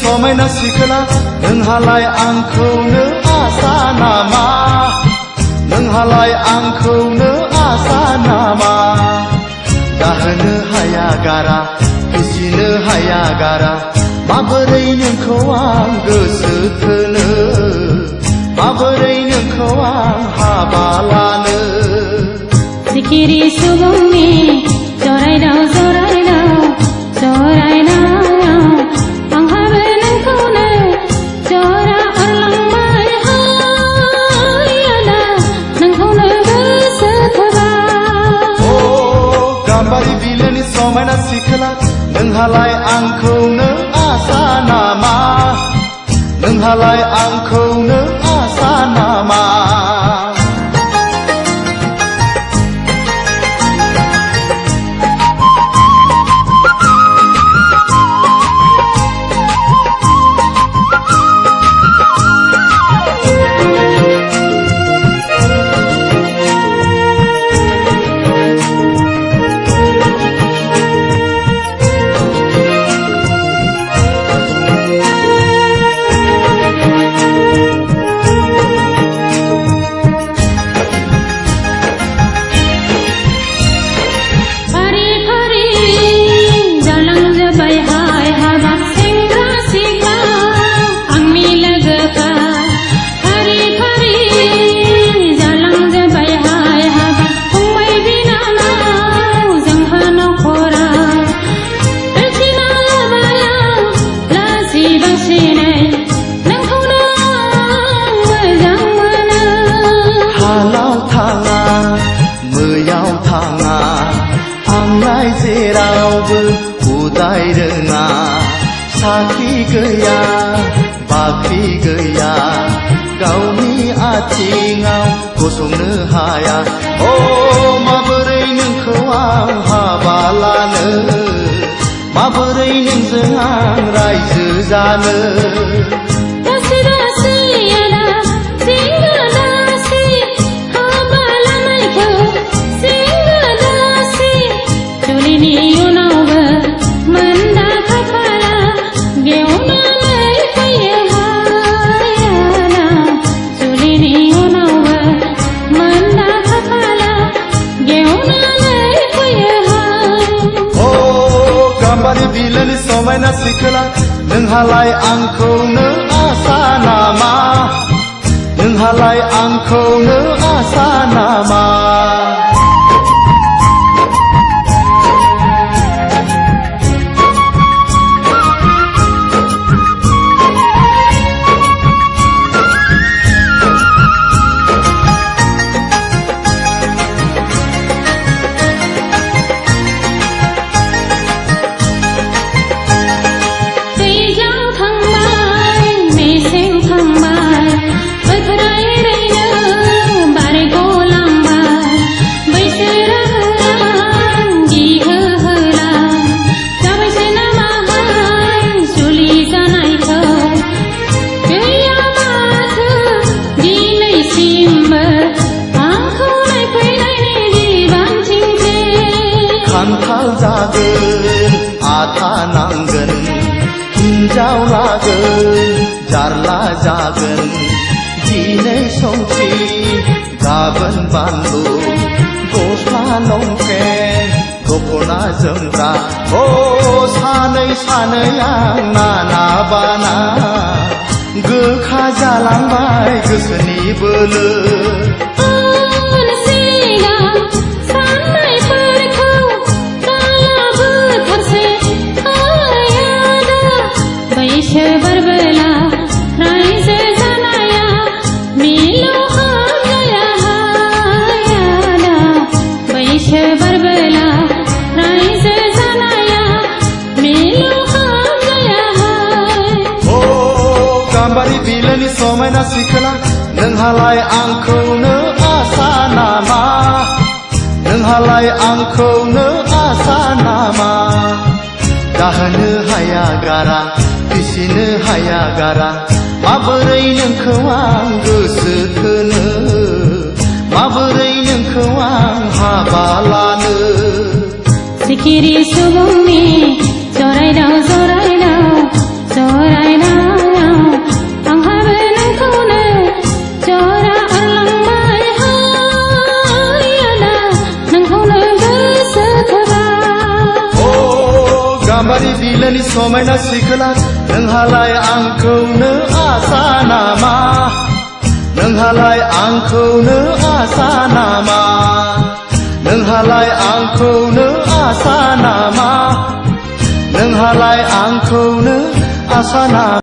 समायना सिखोला नोंहालाय आंखौनो आसा नामा नोंहालाय आंखौनो आसा नामा दाहोनो हाया गारा फिसिनो हाया गारा माबोरै नोंखौ आं गोसो थोनो माबोरै नोंखौ आं हाबा लानो सिखिरि सुबुंनि जरायदाव जरायदाव जरायनायाव आंहाबो नोंखौनो जरा अरलांबाय आदा नोंखौनो गोसो थोबाय गाम्बारि बिलोनि समायना सिखोला नोंहालाय आंखौनो आसा नामा नोंहालाय आंखौनो आसा नामा जेरावबो उदाय रोङा साख्रि गैया बाख्रि गैया गावनि आथिङाव गसंनो हाया माबोरै नोंखौ आं हाबा लानो माबोरै नोंजों आं रायजो जानो बिलोनि समायना सिखोला नोंहालाय आंखौनो आसा नामा नोंहालाय आंखौनो आसा नामा खान्थाल जागोन आथा नांगोन हिन्जाव लागोन जारला जागोन दिनै संख्रि गाबोन बानलु गस्ला लंपेन्ट दखना जोमग्रा सानै सानै आं नाना बाना गोखा जालांबाय गोसोनि बोलो बरबला रायजो जानाया मिलौ हाया हायाना बैसो बरबला रायजो जानाया मिलौ हाया गाम्बारि बिलोनि समायना सिखोला नोंहालाय आंखौनो आसा नामा नोंहालाय आंखौनो आसा नामा दाहोनो हाया गारा फिसिनो हाया गारा माबोरै नोंखौ आं गोसो थोनो माबोरै नोंखौ आं हाबा लानो सिखिरि सुबुंनि जरायदाव जरायदाव जरायदाव आसा नामा नोंहालाय आंखौनो आसा नामा नोंहालाय आंखौनो आसा नामा नोंहालाय आंखौनो आसा नामा